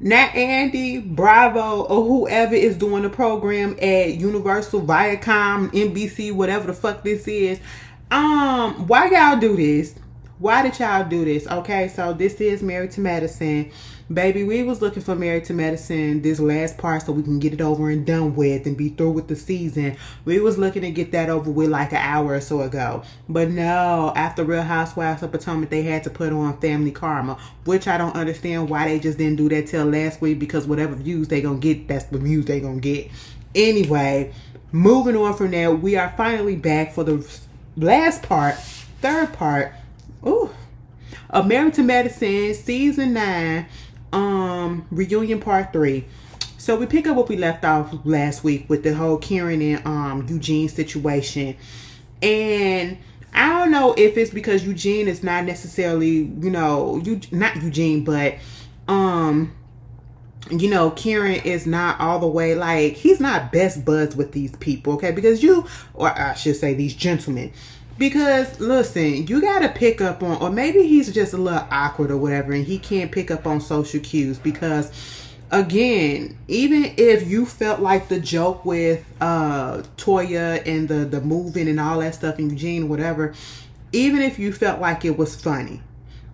Not Andy, Bravo, or whoever is doing the program at Universal, Viacom, NBC, whatever the fuck this is. Why y'all do this? Why did y'all do this? Okay, so this is Married to Medicine. Baby, we was looking for Married to Medicine this last part so we can get it over and done with and be through with the season. We was looking to get that over with like an hour or so ago. But no, after Real Housewives of Potomac, they had to put on Family Karma, which I don't understand why they just didn't do that till last week, because whatever views they gonna get, that's the views they gonna get. Anyway, moving on from there, we are finally back for the last part, third part, of Married to Medicine season 9, reunion part 3. So we pick up what we left off last week with the whole Karen and Eugene situation. And I don't know if it's because Eugene is not necessarily, not Eugene, but Karen is not all the way, like, he's not best buds with these people, okay? Because or I should say these gentlemen. Because, listen, you got to pick up on, or maybe he's just a little awkward or whatever, and he can't pick up on social cues. Because, again, even if you felt like the joke with Toya and the moving and all that stuff, and Eugene, whatever, even if you felt like it was funny,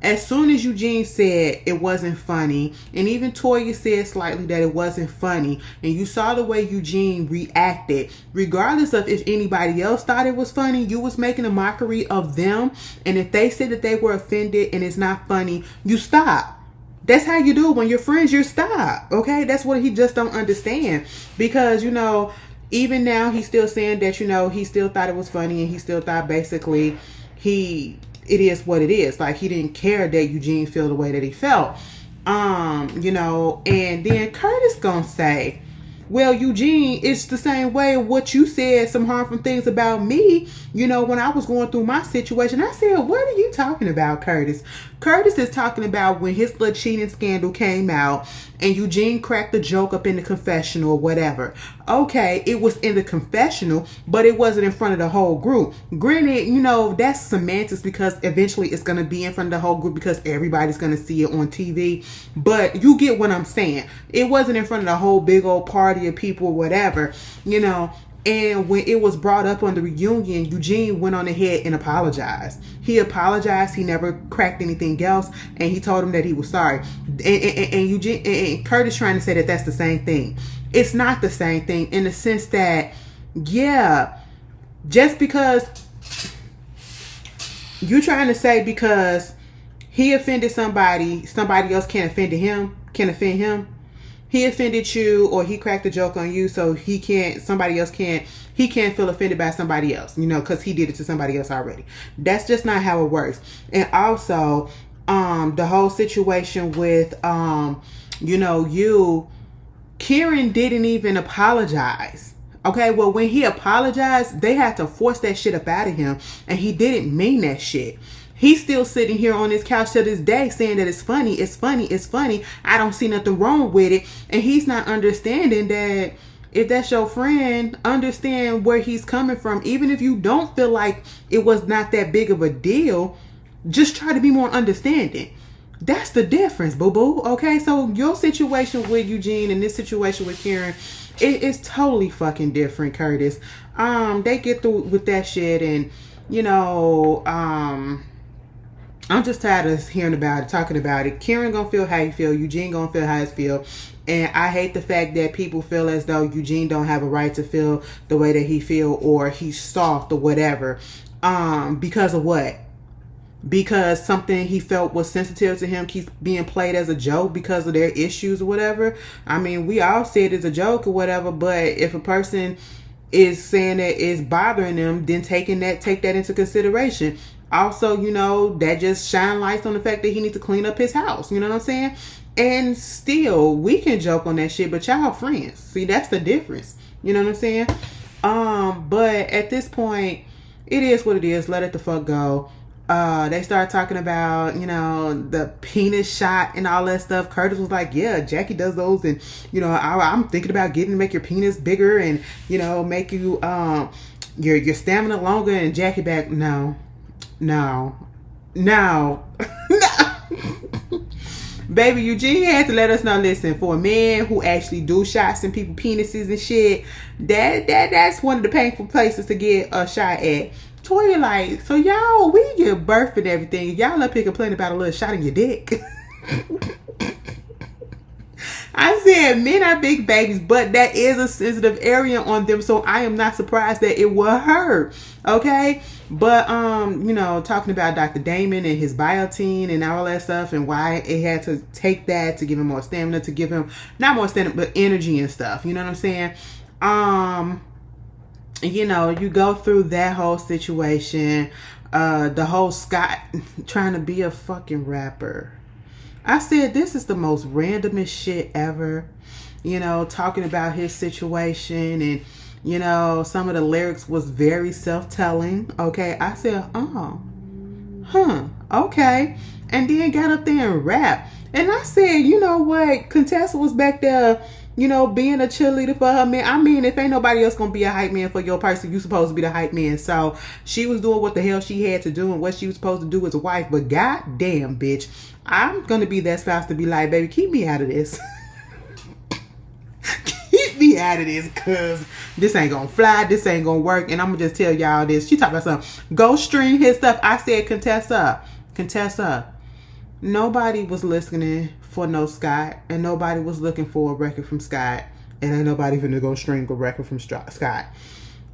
as soon as Eugene said it wasn't funny, and even Toya said slightly that it wasn't funny, and you saw the way Eugene reacted, regardless of if anybody else thought it was funny, you was making a mockery of them. And if they said that they were offended and it's not funny, you stop. That's how you do it when you're friends. You stop. Okay, that's what he just don't understand. Because even now he's still saying that he still thought it was funny, and he still thought basically it is what it is. Like, he didn't care that Eugene felt the way that he felt. And then Curtis gonna say, well, Eugene, it's the same way what you said some harmful things about me, when I was going through my situation. I said, what are you talking about, Curtis? Curtis is talking about when his little cheating scandal came out and Eugene cracked the joke up in the confessional or whatever. Okay, it was in the confessional, but it wasn't in front of the whole group. Granted, that's semantics, because eventually it's going to be in front of the whole group because everybody's going to see it on TV. But you get what I'm saying. It wasn't in front of the whole big old party of people or whatever, And when it was brought up on the reunion, Eugene went on ahead and apologized. He apologized. He never cracked anything else, and he told him that he was sorry. And Eugene and Curtis trying to say that that's the same thing. It's not the same thing, in the sense that, yeah, just because you're trying to say because he offended somebody else can't offend him. He offended you, or he cracked a joke on you, so he can't feel offended by somebody else, because he did it to somebody else already. That's just not how it works. And also, the whole situation with, Kieran didn't even apologize. Okay, well, when he apologized, they had to force that shit up out of him, and he didn't mean that shit. He's still sitting here on his couch to this day saying that it's funny, it's funny, it's funny. I don't see nothing wrong with it. And he's not understanding that if that's your friend, understand where he's coming from. Even if you don't feel like it was not that big of a deal, just try to be more understanding. That's the difference, boo-boo. Okay, so your situation with Eugene and this situation with Karen, it is totally fucking different, Curtis. They get through with that shit, and I'm just tired of hearing about it, talking about it. Karen gonna feel how he feel. Eugene gonna feel how he feel. And I hate the fact that people feel as though Eugene don't have a right to feel the way that he feel, or he's soft or whatever. Because of what? Because something he felt was sensitive to him keeps being played as a joke because of their issues or whatever. I mean, we all say it as a joke or whatever, but if a person is saying that it's bothering them, then take that into consideration. Also, that just shine lights on the fact that he needs to clean up his house. You know what I'm saying? And still, we can joke on that shit, but y'all friends. See, that's the difference. You know what I'm saying? But at this point, it is what it is. Let it the fuck go. They started talking about, the penis shot and all that stuff. Curtis was like, yeah, Jackie does those. And, I'm thinking about make your penis bigger and, make you, your stamina longer. And Jackie back, no. Baby, Eugene had to let us know, listen, for a man who actually do shots in people's penises and shit, that's one of the painful places to get a shot at. Toya like, so y'all, we give birth and everything. Y'all up here complaining about a little shot in your dick. I said men are big babies, but that is a sensitive area on them, so I am not surprised that it will hurt. Okay? But talking about Dr. Damon and his biotin and all that stuff, and why it had to take that to give him more stamina, to give him not more stamina but energy and stuff. You know what I'm saying? You go through that whole situation, the whole Scott trying to be a fucking rapper. I said, this is the most randomest shit ever. Talking about his situation, and some of the lyrics was very self-telling. Okay, I said, okay, and then got up there and rap. And I said, you know what, Contessa was back there, being a cheerleader for her man. I mean, if ain't nobody else gonna be a hype man for your person, you supposed to be the hype man. So she was doing what the hell she had to do and what she was supposed to do as a wife. But goddamn, bitch, I'm gonna be that spouse to be like, baby, keep me out of this. Keep me out of this, cause this ain't gonna fly, this ain't gonna work. And I'm gonna just tell y'all this. She talked about something. Go stream his stuff. I said, Contessa, nobody was listening for no Scott, and nobody was looking for a record from Scott, and ain't nobody finna go stream a record from Scott.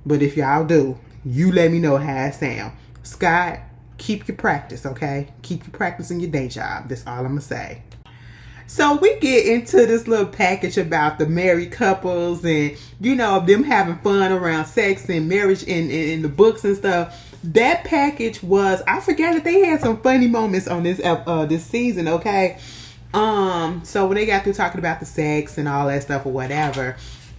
But if y'all do, you let me know how it sound. Scott, keep your practice, okay? Keep your practice in your day job. That's all I'm gonna say. So we get into this little package about the married couples and, them having fun around sex and marriage in the books and stuff. That package was, I forgot that they had some funny moments on this season, okay? So when they got through talking about the sex and all that stuff or whatever,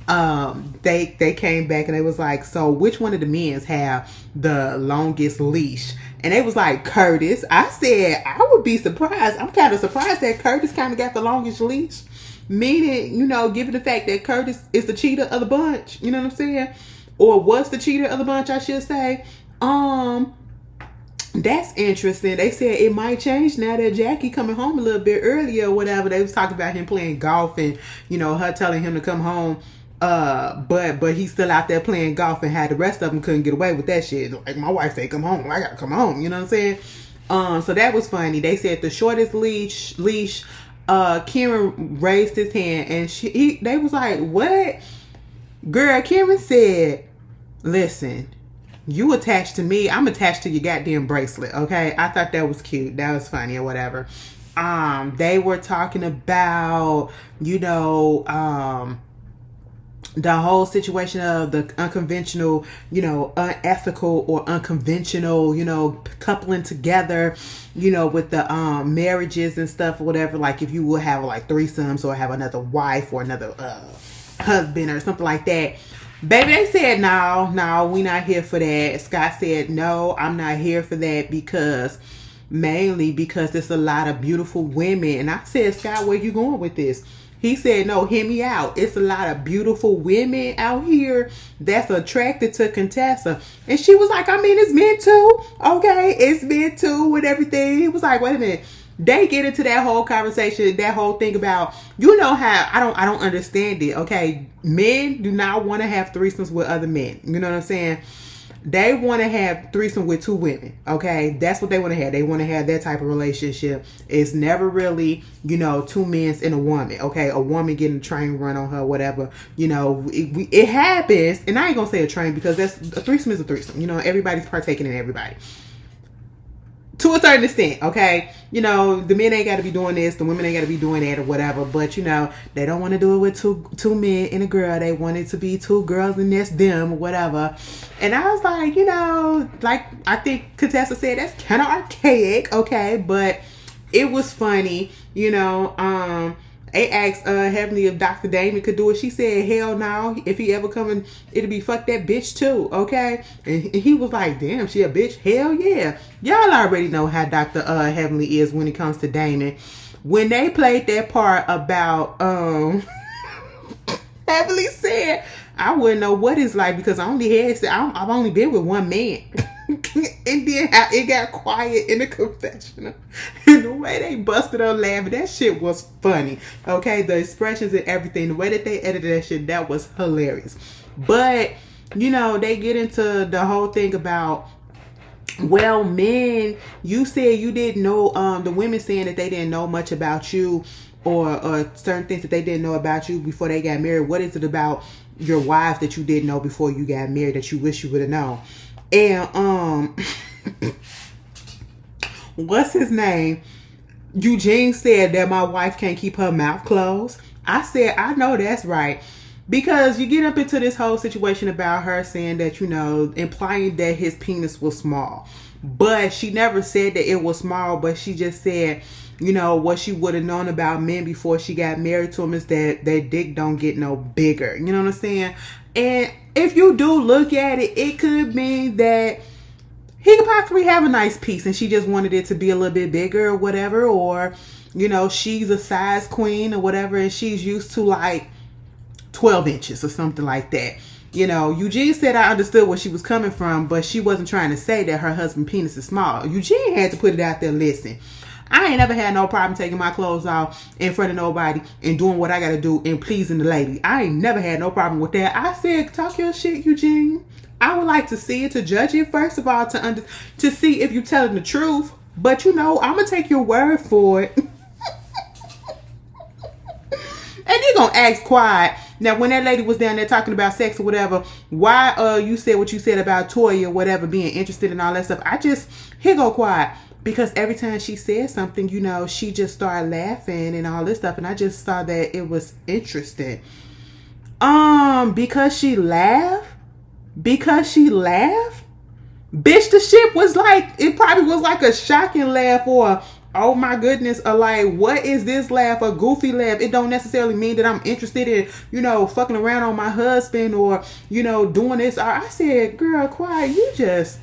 they came back and they was like, so which one of the men's have the longest leash? And they was like, Curtis. I said, I would be surprised. I'm kind of surprised that Curtis kind of got the longest leash. Meaning, given the fact that Curtis is the cheater of the bunch, you know what I'm saying? Or was the cheater of the bunch, I should say. That's interesting. They said it might change now that Jackie coming home a little bit earlier or whatever. They was talking about him playing golf and, her telling him to come home. But he's still out there playing golf, and how the rest of them couldn't get away with that shit. Like, my wife said, come home. I gotta come home. You know what I'm saying? So that was funny. They said the shortest leash, Kieran raised his hand, and they was like, what? Girl, Kieran said, listen, you attached to me, I'm attached to your goddamn bracelet, okay? I thought that was cute. That was funny or whatever. They were talking about, the whole situation of the unconventional, unethical or unconventional, coupling together, with the marriages and stuff or whatever. Like if you will have like threesomes or have another wife or another husband or something like that. Baby, they said, no, we not here for that. Scott said, no, I'm not here for that mainly because there's a lot of beautiful women. And I said, Scott, where you going with this? He said, no, hear me out. It's a lot of beautiful women out here that's attracted to Contessa. And she was like, I mean, it's men too. Okay, it's men too with everything. He was like, wait a minute. They get into that whole conversation, that whole thing about, how I don't understand it. Okay, men do not want to have threesomes with other men. You know what I'm saying? They want to have threesome with two women. Okay, that's what they want to have. They want to have that type of relationship. It's never really, two men and a woman. Okay, a woman getting a train run on her, whatever. It happens, and I ain't gonna say a train because a threesome is a threesome. Everybody's partaking in everybody. To a certain extent, okay? The men ain't got to be doing this, the women ain't got to be doing that or whatever, but, they don't want to do it with two men and a girl. They want it to be two girls and that's them or whatever. And I was like, I think Contessa said that's kind of archaic, okay? But it was funny, They asked Heavenly if Dr. Damon could do it. She said, hell no. If he ever coming, it'll be fuck that bitch too, okay? And he was like, damn, she a bitch? Hell yeah. Y'all already know how Dr. Heavenly is when it comes to Damon. When they played that part about Heavenly said, I wouldn't know what it's like because I've only been with one man. And then how it got quiet in the confessional. And the way they busted up laughing, that shit was funny. Okay, the expressions and everything, the way that they edited that shit, that was hilarious. But, you know, they get into the whole thing about, well, men, you said you didn't know, the women saying that they didn't know much about you, or certain things that they didn't know about you before they got married. What is it about your wives that you didn't know before you got married that you wish you would have known? And what's his name? Eugene said that my wife can't keep her mouth closed. I said, I know that's right. Because you get up into this whole situation about her saying that, you know, implying that his penis was small. But she never said that it was small, but she just said, you know, what she would have known about men before she got married to him is that their dick don't get no bigger. You know what I'm saying? And if you do look at it, it could mean that he could possibly have a nice piece and she just wanted it to be a little bit bigger or whatever. Or, you know, she's a size queen or whatever and she's used to like 12 inches or something like that. You know, Eugene said I understood where she was coming from, but she wasn't trying to say that her husband's penis is small. Eugene had to put it out there. Listen, I ain't never had no problem taking my clothes off in front of nobody and doing what I got to do and pleasing the lady. I ain't never had no problem with that. I said, talk your shit, Eugene. I would like to see it, to judge it, first of all, to see if you're telling the truth. But, you know, I'm going to take your word for it. And you're going to ask quiet. Now, when that lady was down there talking about sex or whatever, why you said what you said about Toya or whatever, being interested in all that stuff, here go quiet. Because every time she said something, you know, she just started laughing and all this stuff. And I just saw that it was interesting. Because she laughed? Bitch, the shit was like, it probably was like a shocking laugh or, oh my goodness, or like, what is this laugh? A goofy laugh. It don't necessarily mean that I'm interested in, you know, fucking around on my husband or, you know, doing this. I said, girl, quiet, you just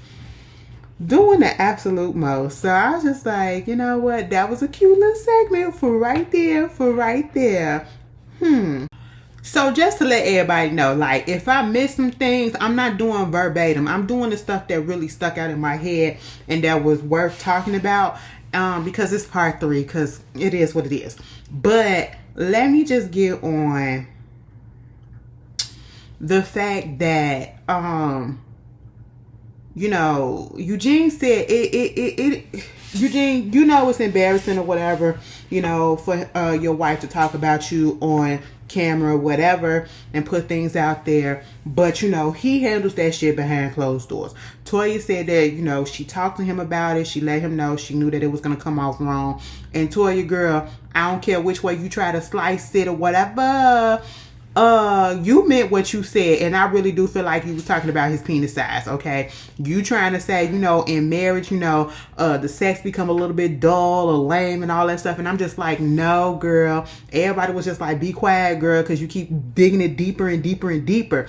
doing the absolute most. So I was just like, you know what? That was a cute little segment for right there. So just to let everybody know, like, if I miss some things, I'm not doing verbatim. I'm doing the stuff that really stuck out in my head and that was worth talking about, because it's part 3, because it is what it is. But let me just get on the fact that, you know, Eugene said Eugene, you know, it's embarrassing or whatever, you know, for your wife to talk about you on camera or whatever and put things out there. But, you know, he handles that shit behind closed doors. Toya said that, you know, she talked to him about it. She let him know she knew that it was going to come off wrong. And Toya, girl, I don't care which way you try to slice it or whatever. You meant what you said, and I really do feel like you was talking about his penis size, okay? You trying to say, you know, in marriage, you know, the sex become a little bit dull or lame and all that stuff, and I'm just like, no, girl. Everybody was just like, be quiet, girl, because you keep digging it deeper and deeper and deeper.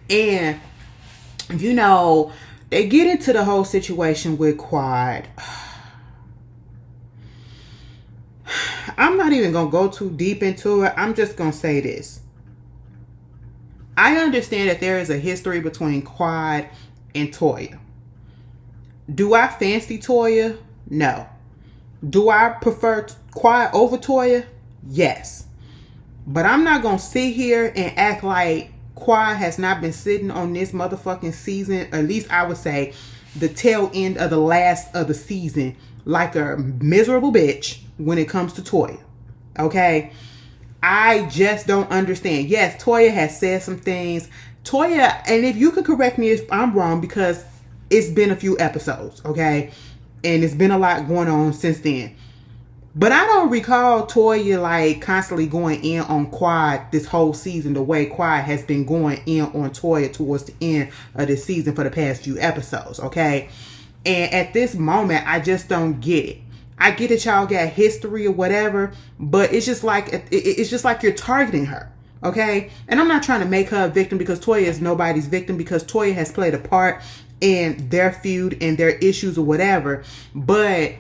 And, you know, they get into the whole situation with Quad. I'm not even going to go too deep into it. I'm just going to say this. I understand that there is a history between Quad and Toya. Do I fancy Toya? No. Do I prefer Quad over Toya? Yes. But I'm not going to sit here and act like Quad has not been sitting on this motherfucking season. At least I would say the tail end of the last of the season like a miserable bitch when it comes to Toya. Okay? I just don't understand. Yes, Toya has said some things. Toya, and if you could correct me if I'm wrong, because it's been a few episodes, okay? And it's been a lot going on since then. But I don't recall Toya like constantly going in on Quad this whole season the way Quad has been going in on Toya towards the end of the season for the past few episodes, okay? And at this moment, I just don't get it. I get that y'all got history or whatever, but it's just like you're targeting her, okay? And I'm not trying to make her a victim because Toya is nobody's victim, because Toya has played a part in their feud and their issues or whatever. But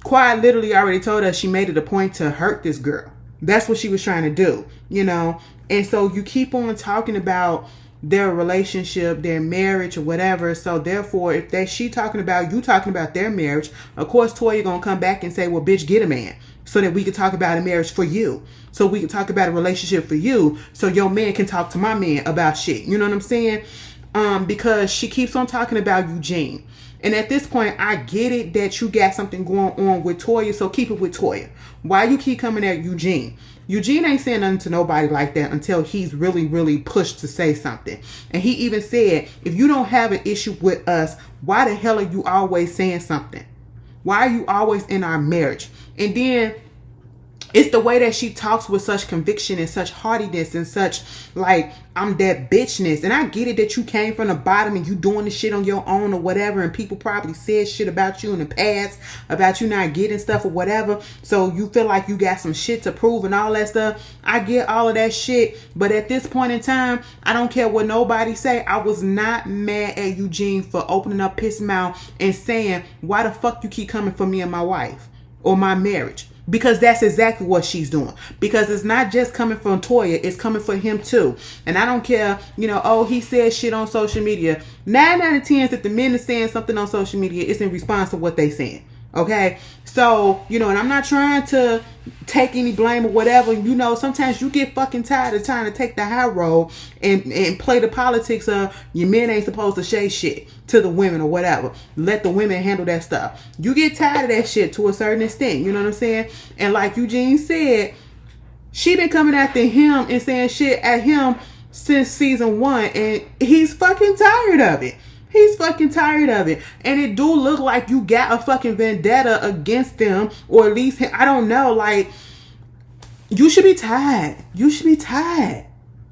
Quad literally already told us she made it a point to hurt this girl. That's what she was trying to do, you know? And so you keep on talking about their relationship, their marriage, or whatever. So therefore, if she talking about, you talking about their marriage, of course Toya gonna come back and say, well, bitch, get a man, so that we can talk about a marriage for you, so we can talk about a relationship for you, so your man can talk to my man about shit. You know what I'm saying? Because she keeps on talking about Eugene. And at this point, I get it that you got something going on with Toya, so keep it with Toya. Why you keep coming at Eugene? Eugene ain't saying nothing to nobody like that until he's really, really pushed to say something. And he even said, if you don't have an issue with us, why the hell are you always saying something? Why are you always in our marriage? And then it's the way that she talks with such conviction and such hardiness and such like, I'm that bitchness. And I get it that you came from the bottom and you doing the shit on your own or whatever. And people probably said shit about you in the past, about you not getting stuff or whatever. So you feel like you got some shit to prove and all that stuff. I get all of that shit. But at this point in time, I don't care what nobody say. I was not mad at Eugene for opening up his mouth and saying, why the fuck you keep coming for me and my wife or my marriage? Because that's exactly what she's doing. Because it's not just coming from Toya, it's coming for him too. And I don't care, oh, he said shit on social media. 9 out of 10 that the men are saying something on social media, it's in response to what they saying. Okay, so and I'm not trying to take any blame or whatever. Sometimes you get fucking tired of trying to take the high road and play the politics of your men ain't supposed to say shit to the women or whatever. Let the women handle that stuff. You get tired of that shit to a certain extent. You know what I'm saying? And like Eugene said, she been coming after him and saying shit at him since season 1, and he's fucking tired of it. He's fucking tired of it. And it do look like you got a fucking vendetta against them. Or at least, I don't know. Like, you should be tired. You should be tired.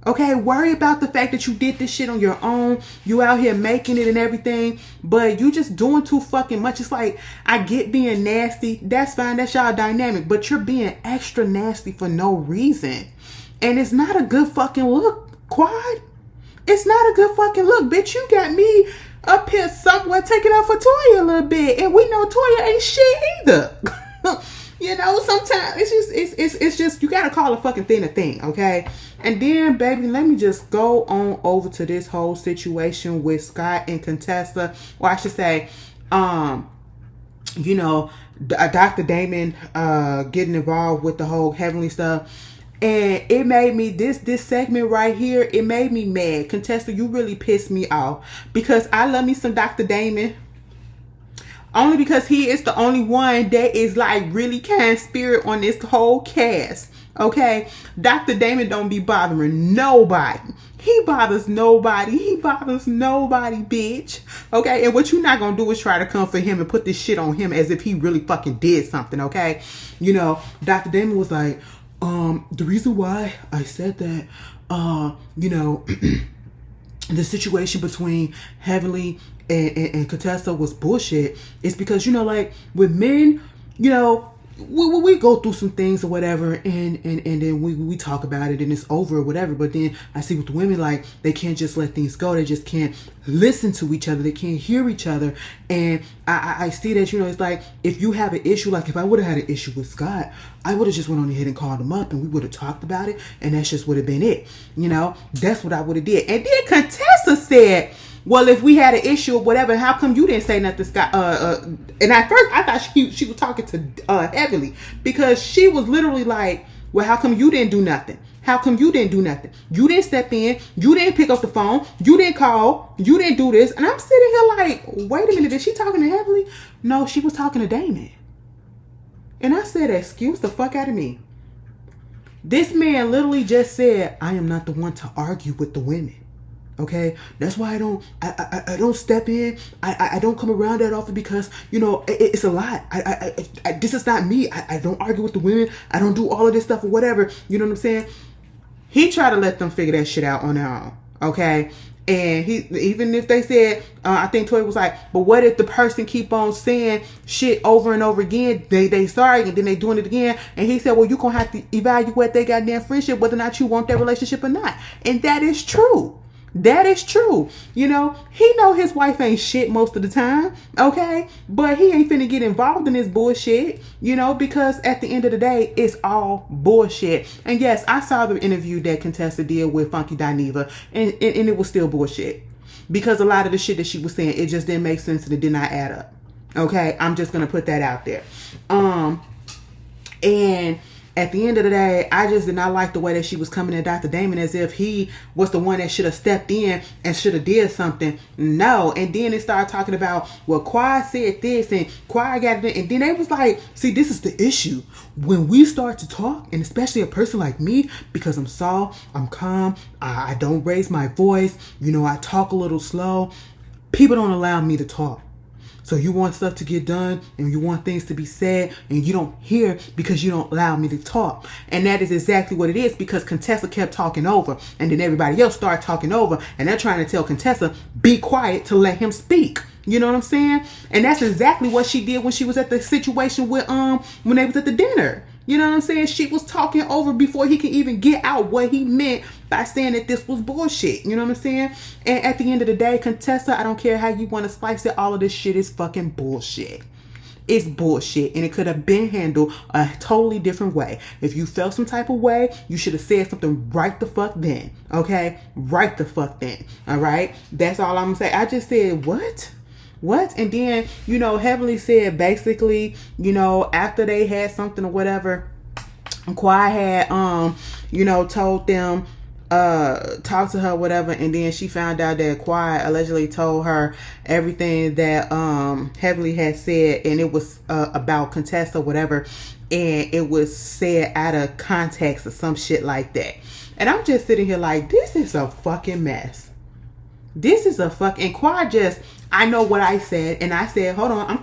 Okay? Worry about the fact that you did this shit on your own. You out here making it and everything. But you just doing too fucking much. It's like, I get being nasty. That's fine. That's y'all dynamic. But you're being extra nasty for no reason. And it's not a good fucking look, Quad. It's not a good fucking look. Bitch, you got me up here somewhere taking out for Toya a little bit, and we know Toya ain't shit either. Sometimes it's just you gotta call a fucking thing a thing, okay? And then, baby, let me just go on over to this whole situation with Scott and Contessa, or I should say, Dr. Damon getting involved with the whole Heavenly stuff. And it made me, this segment right here, it made me mad. Contessa, you really pissed me off. Because I love me some Dr. Damon. Only because he is the only one that is like really kind spirit on this whole cast. Okay? Dr. Damon don't be bothering nobody. He bothers nobody. He bothers nobody, bitch. Okay? And what you're not going to do is try to come for him and put this shit on him as if he really fucking did something. Okay? Dr. Damon was like, the reason why I said that, the situation between Heavenly and Contessa was bullshit is because, with men, we go through some things or whatever, and then we talk about it and it's over or whatever. But then I see with the women, like, they can't just let things go. They just can't listen to each other. They can't hear each other. And I see that, it's like, if you have an issue, like if I would have had an issue with Scott, I would have just went on ahead and called him up and we would have talked about it. And that's just would have been it. That's what I would have did. And then Contessa said, well, if we had an issue or whatever, how come you didn't say nothing, Scott? And at first I thought she was talking to Heavenly, because she was literally like, well, how come you didn't do nothing? How come you didn't do nothing? You didn't step in. You didn't pick up the phone. You didn't call. You didn't do this. And I'm sitting here like, wait a minute. Is she talking to Heavenly? No, she was talking to Damon. And I said, excuse the fuck out of me. This man literally just said, I am not the one to argue with the women. Okay, that's why I don't step in. I don't come around that often because, it's a lot. This is not me. I don't argue with the women. I don't do all of this stuff or whatever. You know what I'm saying? He tried to let them figure that shit out on their own. Okay. And he, even if they said, I think Toya was like, but what if the person keep on saying shit over and over again? They sorry and then they doing it again. And he said, well, you gonna have to evaluate their goddamn friendship, whether or not you want that relationship or not. And that is true. That is true. You know, he know his wife ain't shit most of the time, okay? But he ain't finna get involved in this bullshit, you know, because at the end of the day, it's all bullshit. And yes, I saw the interview that Contessa did with Funky Dineva, and it was still bullshit. Because a lot of the shit that she was saying, it just didn't make sense and it did not add up. Okay? I'm just gonna put that out there. And at the end of the day, I just did not like the way that she was coming at Dr. Damon as if he was the one that should have stepped in and should have did something. No. And then they started talking about, well, Quad said this and Quad got it. And then they was like, see, this is the issue. When we start to talk, and especially a person like me, because I'm soft, I'm calm, I don't raise my voice, you know, I talk a little slow, people don't allow me to talk. So you want stuff to get done and you want things to be said and you don't hear because you don't allow me to talk. And that is exactly what it is, because Contessa kept talking over and then everybody else started talking over and they're trying to tell Contessa, be quiet to let him speak. You know what I'm saying? And that's exactly what she did when she was at the situation with, when they was at the dinner. You know what I'm saying? She was talking over before he could even get out what he meant by saying that this was bullshit. You know what I'm saying? And at the end of the day, Contessa, I don't care how you want to slice it, all of this shit is fucking bullshit. It's bullshit, and it could have been handled a totally different way. If you felt some type of way, you should have said something right the fuck then. Okay? Right the fuck then. All right? That's all I'm gonna say. I just said, what? And then, you know, Heavenly said basically, you know, after they had something or whatever, Quad had, you know, told them, talked to her, whatever, and then she found out that Quad allegedly told her everything that, Heavenly had said, and it was, about Contessa or whatever, and it was said out of context or some shit like that. And I'm just sitting here like, this is a fucking mess. This is a fucking, Quad just, I know what I said, and I said, hold on, I'm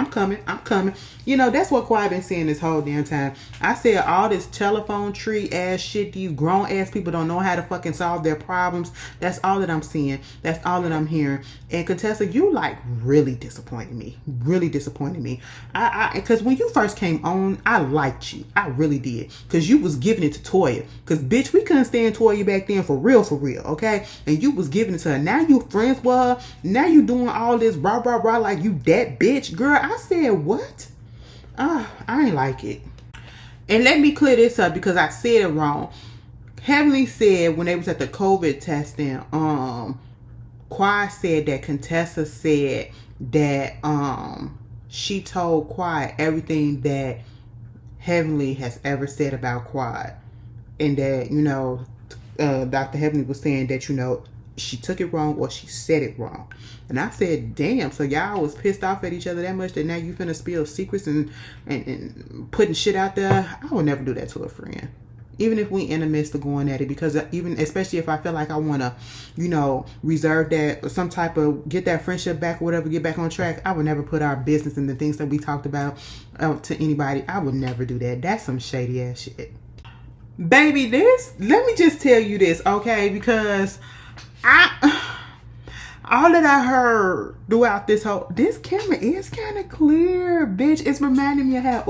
coming. You know, that's what Quad been saying this whole damn time. I said all this telephone tree ass shit, these grown ass people don't know how to fucking solve their problems. That's all that I'm seeing. That's all that I'm hearing. And Contessa, you like really disappointed me. Because when you first came on, I liked you. I really did. Because you was giving it to Toya. Because bitch, we couldn't stand Toya back then for real, okay? And you was giving it to her. Now you friends with her. Now you doing all this rah like you that bitch. Girl, I said what? I ain't like it. And let me clear this up because I said it wrong. Heavenly said when they was at the COVID testing, Quad said that Contessa said that she told Quad everything that Heavenly has ever said about Quad. And that, you know, Dr. Heavenly was saying that, you know, she took it wrong or she said it wrong. And I said, damn, so y'all was pissed off at each other that much that now you finna spill secrets and putting shit out there? I would never do that to a friend. Even if we in the midst of going at it, because even, especially if I feel like I want to, you know, reserve that, some type of, get that friendship back or whatever, get back on track, I would never put our business and the things that we talked about to anybody. I would never do that. That's some shady ass shit. Baby, let me just tell you this, okay? Because all that I heard throughout this camera is kind of clear, bitch. It's reminding me of how,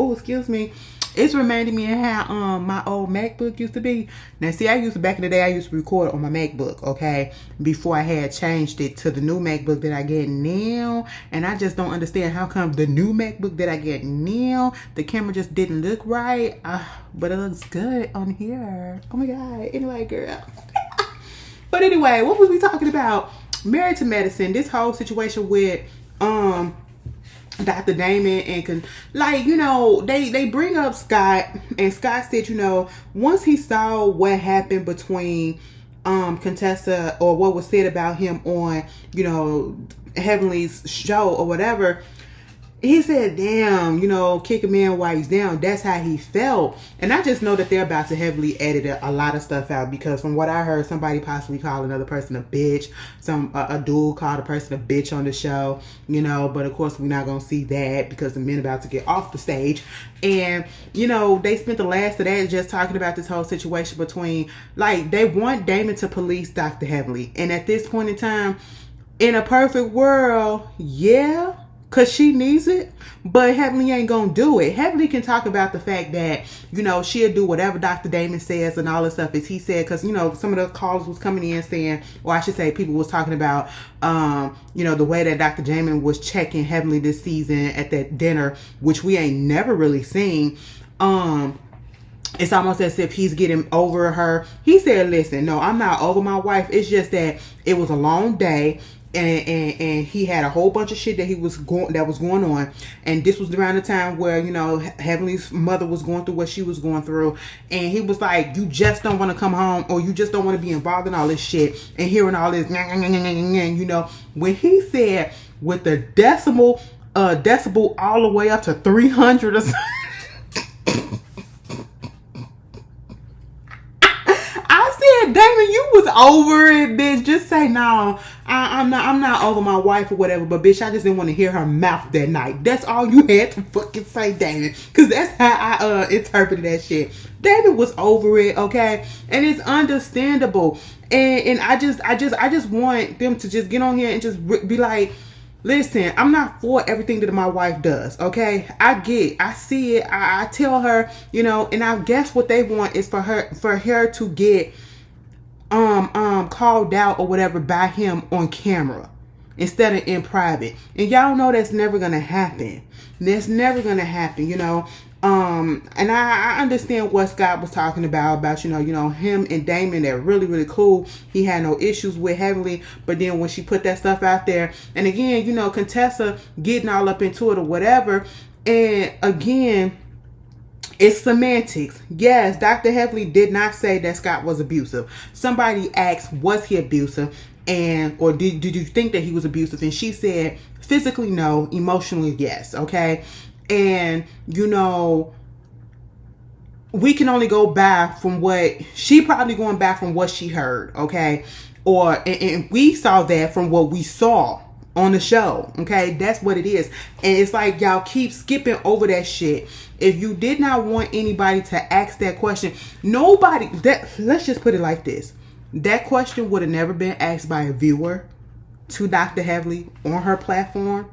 it's reminding me of how my old MacBook used to be. Now, see, back in the day, I used to record on my MacBook, okay? Before I had changed it to the new MacBook that I get now. And I just don't understand how come the new MacBook that I get now, the camera just didn't look right. But it looks good on here. Oh my God. Anyway, girl. But anyway, what was we talking about? Married to Medicine. This whole situation with Dr. Damon and like, you know, they bring up Scott, and Scott said, you know, once he saw what happened between Contessa, or what was said about him on, you know, Heavenly's show or whatever, he said, damn, you know, kick a man while he's down. That's how he felt. And I just know that they're about to heavily edit a lot of stuff out, because from what I heard, somebody possibly called another person a bitch. A dude called a person a bitch on the show, you know, but of course we're not going to see that because the men about to get off the stage. And, you know, they spent the last of that just talking about this whole situation between, like, they want Damon to police Dr. Heavenly. And at this point in time, in a perfect world, yeah, because she needs it. But Heavenly ain't gonna do it. Heavenly can talk about the fact that, you know, she'll do whatever Dr. Damon says and all this stuff as he said, because, you know, some of the callers was coming in saying, or I should say people was talking about, you know, the way that Dr. Damon was checking Heavenly this season at that dinner, which we ain't never really seen. It's almost as if he's getting over her. He said, listen, no, I'm not over my wife. It's just that it was a long day. And he had a whole bunch of shit that was going on, and this was around the time where, you know, Heavenly's mother was going through what she was going through, and he was like, you just don't want to come home, or you just don't want to be involved in all this shit and hearing all this, you know, when he said with the decibel all the way up to 300 or something. Damon, you was over it, bitch. Just say no. I'm not over my wife or whatever. But bitch, I just didn't want to hear her mouth that night. That's all you had to fucking say, Damon. Cause that's how I interpreted that shit. David was over it, okay, and it's understandable. And I just want them to just get on here and just be like, listen, I'm not for everything that my wife does, okay? I see it. I tell her, you know, and I guess what they want is for her to get called out or whatever by him on camera instead of in private. And y'all know that's never gonna happen. That's never gonna happen, you know. And I understand what Scott was talking about, you know, him and Damon, they're really, really cool. He had no issues with Heavenly, but then when she put that stuff out there, and again, you know, Contessa getting all up into it or whatever, and again, it's semantics. Yes, Dr. Heavenly did not say that Scott was abusive. Somebody asked, was he abusive? Or did you think that he was abusive? And she said, physically, no. Emotionally, yes. Okay. And, you know, we can only go back from what she probably going back from what she heard. Okay. And we saw that from what we saw on the show. Okay. That's what it is. And it's like, y'all keep skipping over that shit. If you did not want anybody to ask that question, let's just put it like this. That question would have never been asked by a viewer to Dr. Heavenly on her platform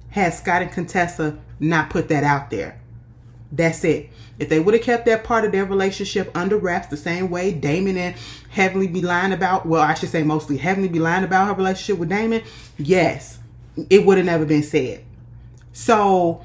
had Scott and Contessa not put that out there. That's it. If they would have kept that part of their relationship under wraps the same way Damon and Heavenly be lying about, well, I should say mostly Heavenly be lying about her relationship with Damon, yes, it would have never been said. So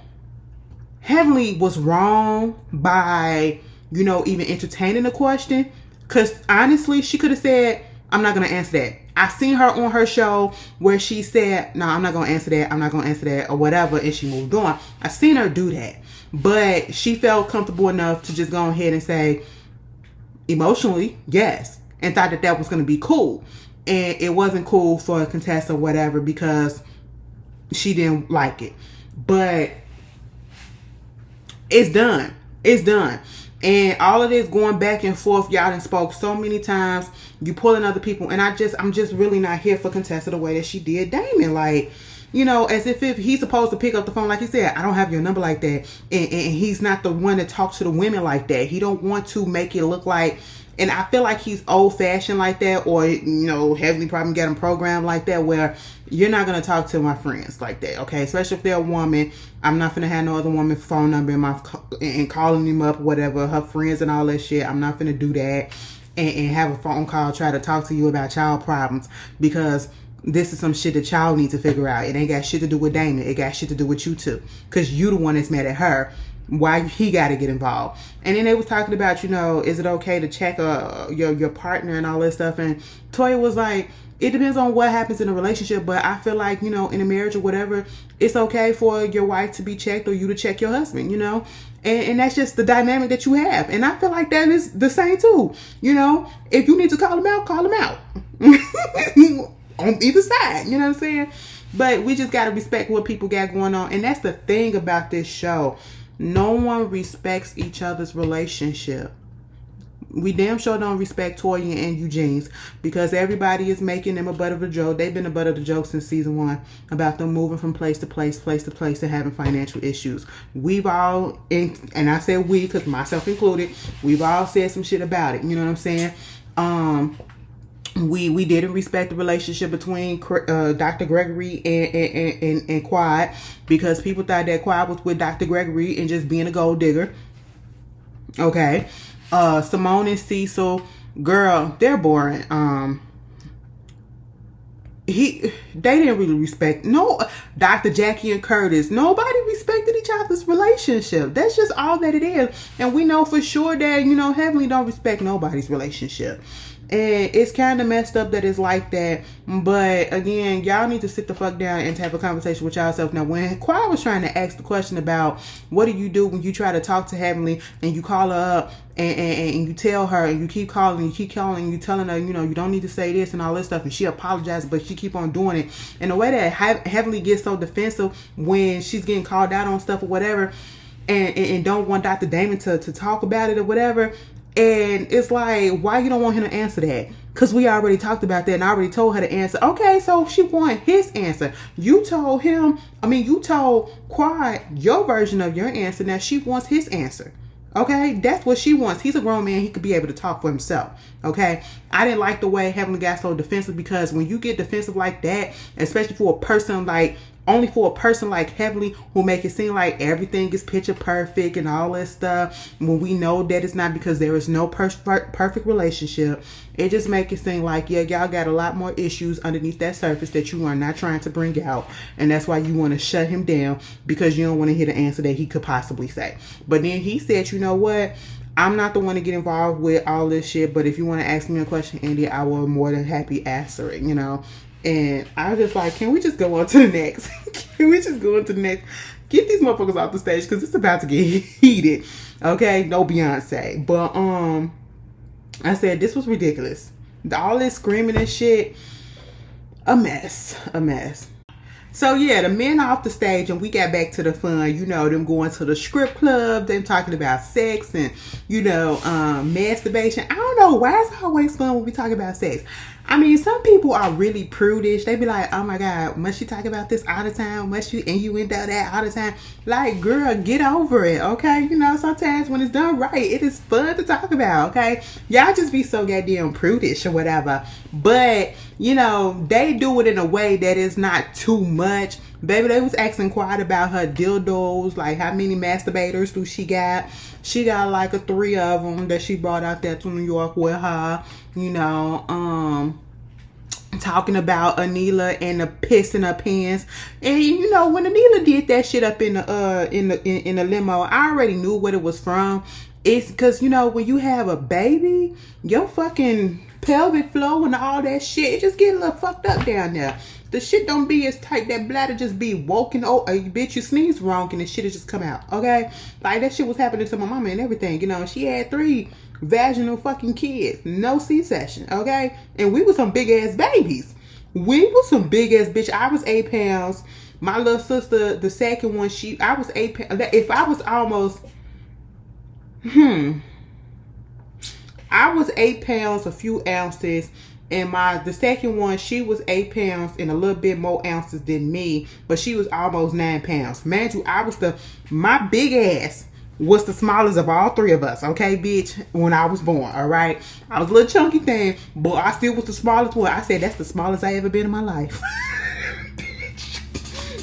Heavenly was wrong by, you know, even entertaining the question. Because honestly, she could have said, I'm not going to answer that. I seen her on her show where she said, no, I'm not going to answer that. I'm not going to answer that or whatever. And she moved on. I seen her do that. But she felt comfortable enough to just go ahead and say, emotionally, yes. And thought that was going to be cool. And it wasn't cool for Contessa or whatever because she didn't like it. But it's done. It's done. And all of this going back and forth, y'all done spoke so many times. You pulling other people. And I'm just really not here for Contessa the way that she did Damon. Like, you know, as if he's supposed to pick up the phone, like he said, I don't have your number like that. And he's not the one to talk to the women like that. He don't want to make it look like, and I feel like he's old fashioned like that, or, you know, Heavenly probably got him programmed like that, where you're not going to talk to my friends like that. Okay. Especially if they're a woman. I'm not going to have no other woman's phone number and calling him up, whatever, her friends and all that shit. I'm not going to do that and have a phone call, try to talk to you about child problems, because this is some shit that y'all need to figure out. It ain't got shit to do with Damon. It got shit to do with you two. Because you the one that's mad at her. Why he got to get involved. And then they was talking about, you know, is it okay to check your partner and all this stuff. And Toya was like, it depends on what happens in a relationship. But I feel like, you know, in a marriage or whatever, it's okay for your wife to be checked or you to check your husband, you know. And that's just the dynamic that you have. And I feel like that is the same too. You know, if you need to call him out, call him out. On either side, you know what I'm saying? But we just got to respect what people got going on. And that's the thing about this show. No one respects each other's relationship. We damn sure don't respect Toya and Eugene's, because everybody is making them a butt of a joke. They've been a butt of the joke since season 1 about them moving from place to place and having financial issues. We've all, and I said we because myself included, we've all said some shit about it. You know what I'm saying? We didn't respect the relationship between Dr. Gregory and Quad, because people thought that Quad was with Dr. Gregory and just being a gold digger. Okay. Simone and Cecil, girl, they're boring. They didn't really respect Dr. Jackie and Curtis. Nobody respected each other's relationship. That's just all that it is. And we know for sure that, Heavenly don't respect nobody's relationship. And it's kind of messed up that it's like that. But again, y'all need to sit the fuck down and have a conversation with yourself. Now, when Quad was trying to ask the question about what do you do when you try to talk to Heavenly and you call her up and you tell her and you keep calling, you telling her, you don't need to say this and all this stuff, and she apologizes, but she keep on doing it. And the way that Heavenly gets so defensive when she's getting called out on stuff or whatever, and don't want Dr. Damon to talk about it or whatever. And it's like, why you don't want him to answer that? Because we already talked about that and I already told her to answer. Okay, so she wanted his answer. You told Quad your version of your answer. Now she wants his answer. Okay, that's what she wants. He's a grown man. He could be able to talk for himself. Okay, I didn't like the way Heavenly got so defensive, because when you get defensive like that, especially for a person like Heavenly, who make it seem like everything is picture perfect and all that stuff, when we know that it's not, because there is no perfect relationship, it just make it seem like, yeah, y'all got a lot more issues underneath that surface that you are not trying to bring out, and that's why you want to shut him down, because you don't want to hear the answer that he could possibly say. But then he said, you know what, I'm not the one to get involved with all this shit, but if you want to ask me a question, Andy, I will more than happy answer it, And I was just like, can we just go on to the next? Can we just go on to the next? Get these motherfuckers off the stage, because it's about to get heated. Okay? No Beyonce. But I said this was ridiculous. All this screaming and shit. A mess. So yeah, the men off the stage, and we got back to the fun, them going to the script club, them talking about sex and, masturbation. I don't know why it's always fun when we talk about sex. I mean, some people are really prudish. They be like, oh my God, must you talk about this all the time? Must you innuendo that all the time? Like, girl, get over it, okay? Sometimes when it's done right, it is fun to talk about, okay? Y'all just be so goddamn prudish or whatever. But, they do it in a way that is not too much. Baby, they was asking Quad about her dildos, like how many masturbators do she got? She got like 3 of them that she brought out there to New York with her, talking about Anila and the piss in her pants. And when Anila did that shit up in the limo, I already knew what it was from. It's because when you have a baby, your fucking pelvic floor and all that shit, it just get a little fucked up down there. The shit don't be as tight. That bladder just be woken. Oh, bitch, you sneeze wrong and the shit just come out. Okay, like that shit was happening to my mama and everything. She had 3 vaginal fucking kids, no C-section. Okay, and we was some big ass babies. We was some big ass bitch. I was 8 pounds. My little sister, the second one, I was 8 pounds. If I was almost, I was 8 pounds, a few ounces. And the second one, she was 8 pounds and a little bit more ounces than me, but she was almost 9 pounds. Man, my big ass was the smallest of all 3 of us, okay, bitch, when I was born, all right? I was a little chunky thing, but I still was the smallest one. I said, that's the smallest I ever been in my life.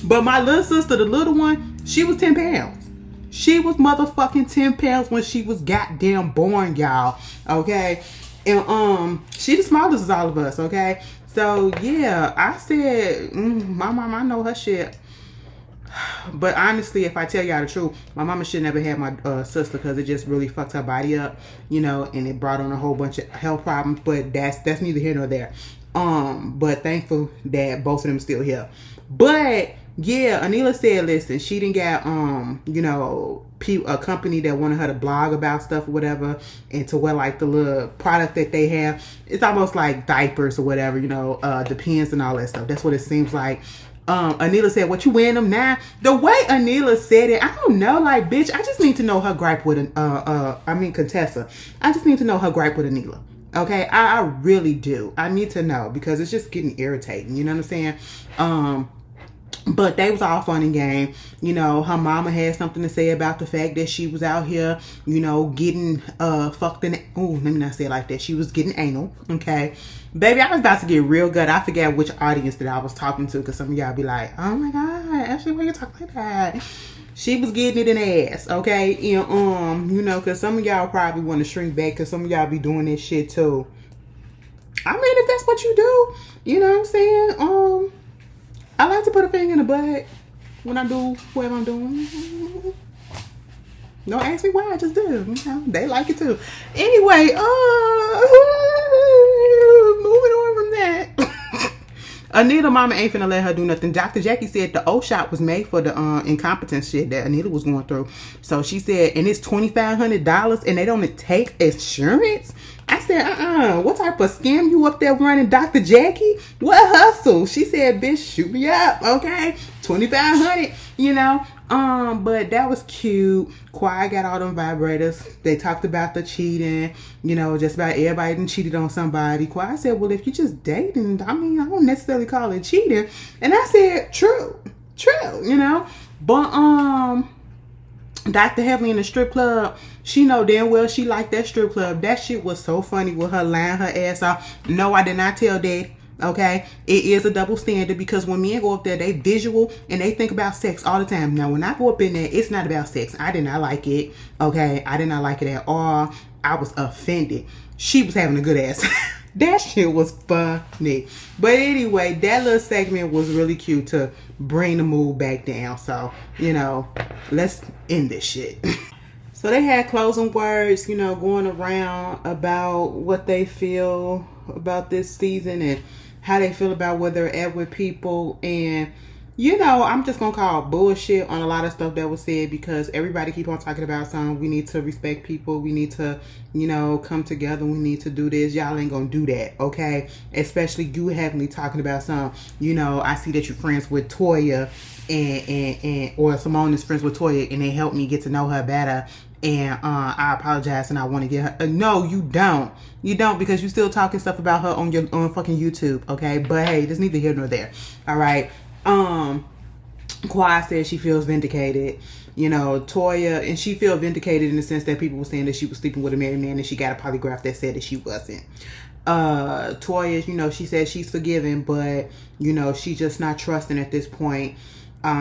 But my little sister, the little one, she was 10 pounds. She was motherfucking 10 pounds when she was goddamn born, y'all, okay? And she the smallest of all of us, okay? So yeah, I said, my mama, I know her shit. But honestly, if I tell y'all the truth, my mama should never have my sister, because it just really fucked her body up, and it brought on a whole bunch of health problems. But that's neither here nor there. But thankful that both of them still here. But yeah, Anila said, listen, she didn't get a company that wanted her to blog about stuff or whatever, and to wear like the little product that they have. It's almost like diapers or whatever, Depends and all that stuff. That's what it seems like. Anila said, what, you wearing them now? The way Anila said it, I don't know, like, bitch, I just need to know her gripe with Contessa. I just need to know her gripe with Anila. Okay, I really do. I need to know, because it's just getting irritating. You know what I'm saying? But they was all fun and game. You know, her mama had something to say about the fact that she was out here, you know, getting fucked in. Oh, let me not say it like that. She was getting anal. Okay. Baby, I was about to get real good. I forget which audience that I was talking to, because some of y'all be like, oh my God, Ashley, why you talk like that? She was getting it in the ass, okay? And, you know, because some of y'all probably want to shrink back, because some of y'all be doing this shit too. I mean, if that's what you do, you know what I'm saying? I like to put a finger in the butt when I do whatever I'm doing. Don't ask me why, I just do. You know, they like it too. Anyway, moving on from that. Anita mama ain't finna let her do nothing. Dr. Jackie said the O shot was made for the incompetence shit that Anita was going through. So she said, and it's $2,500 and they don't take insurance? I said, what type of scam you up there running, Dr. Jackie? What hustle? She said, bitch, shoot me up, okay? $2,500, you know? But that was cute. Quiet got all them vibrators. They talked about the cheating, you know, just about everybody done cheated on somebody. Quiet said, well, if you just dating, I mean, I don't necessarily call it cheating. And I said, true, you know? But, Dr. Heavenly in the strip club, she know damn well she liked that strip club. That shit was so funny with her lying her ass off. No, I did not tell Daddy. Okay, it is a double standard, because when men go up there, they visual and they think about sex all the time. Now, when I go up in there, it's not about sex. I did not like it. Okay, I did not like it at all. I was offended. She was having a good ass. That shit was funny. But anyway, that little segment was really cute to bring the mood back down. So, you know, let's end this shit. So they had closing words, you know, going around about what they feel about this season and how they feel about where they're at with people. And, you know, I'm just going to call bullshit on a lot of stuff that was said, because everybody keep on talking about something. We need to respect people. We need to, you know, come together. We need to do this. Y'all ain't going to do that, okay? Especially you Heavenly talking about something. You know, I see that you're friends with Toya and or Simone is friends with Toya, and they helped me get to know her better. And I apologize and I want to get her. No, you don't. You don't, because you still talking stuff about her on your fucking YouTube, okay? But hey, there's neither here nor there. All right. Kwai said she feels vindicated. You know, Toya, and she feel vindicated in the sense that people were saying that she was sleeping with a married man and she got a polygraph that said that she wasn't. Toya, you know, she said she's forgiven, but, you know, she's just not trusting at this point.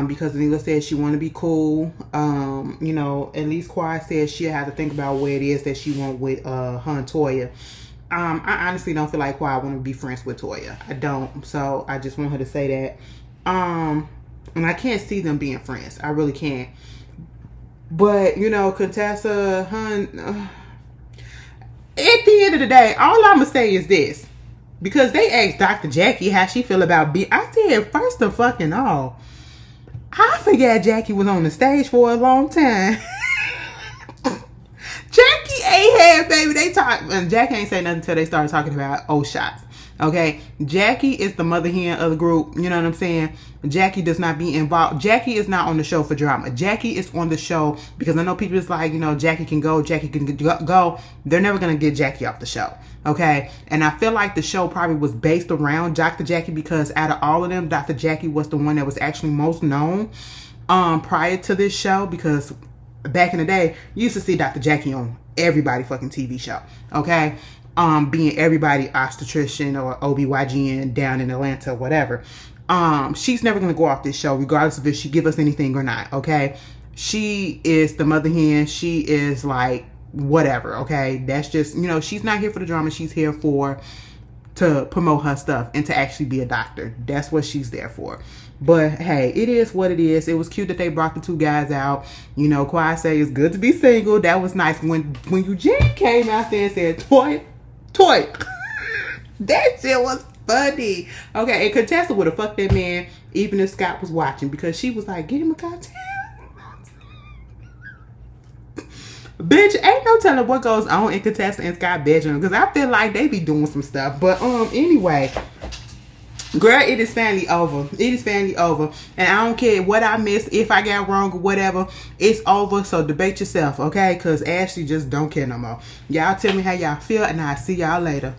Because Anila said she want to be cool. You know, at least Kwai said she'll have to think about where it is that she want with her and Toya. I honestly don't feel like Kwai want to be friends with Toya. I don't. So I just want her to say that. And I can't see them being friends. I really can't. But, you know, Contessa, at the end of the day, all I'm going to say is this. Because they asked Dr. Jackie how she feel about I said, first of fucking all, I forgot Jackie was on the stage for a long time. Jackie ain't had, baby. They talk, and Jackie ain't say nothing until they started talking about O shots. Okay, Jackie is the mother hen of the group. You know what I'm saying? Jackie does not be involved. Jackie is not on the show for drama. Jackie is on the show because I know people is like, you know, Jackie can go, Jackie can go. They're never gonna get Jackie off the show. Okay, and I feel like the show probably was based around Dr. Jackie, because out of all of them, Dr. Jackie was the one that was actually most known prior to this show, because back in the day, you used to see Dr. Jackie on everybody fucking TV show. Okay. Being everybody obstetrician or OBGYN down in Atlanta, whatever. She's never going to go off this show, regardless of if she give us anything or not, okay? She is the mother hen. She is like, whatever, okay? That's just, you know, she's not here for the drama. She's here to promote her stuff and to actually be a doctor. That's what she's there for. But hey, it is what it is. It was cute that they brought the two guys out. You know, Kwai say it's good to be single. That was nice. When Eugene came out there and said, Toy. That shit was funny. Okay, and Contessa would have fucked that man even if Scott was watching, because she was like, get him a cocktail. Bitch, ain't no telling what goes on in Contessa and Scott bedroom, because I feel like they be doing some stuff. But anyway, girl, it is finally over. It is finally over. And I don't care what I missed, if I got wrong or whatever. It's over. So debate yourself, okay? Because Ashley just don't care no more. Y'all tell me how y'all feel, and I'll see y'all later.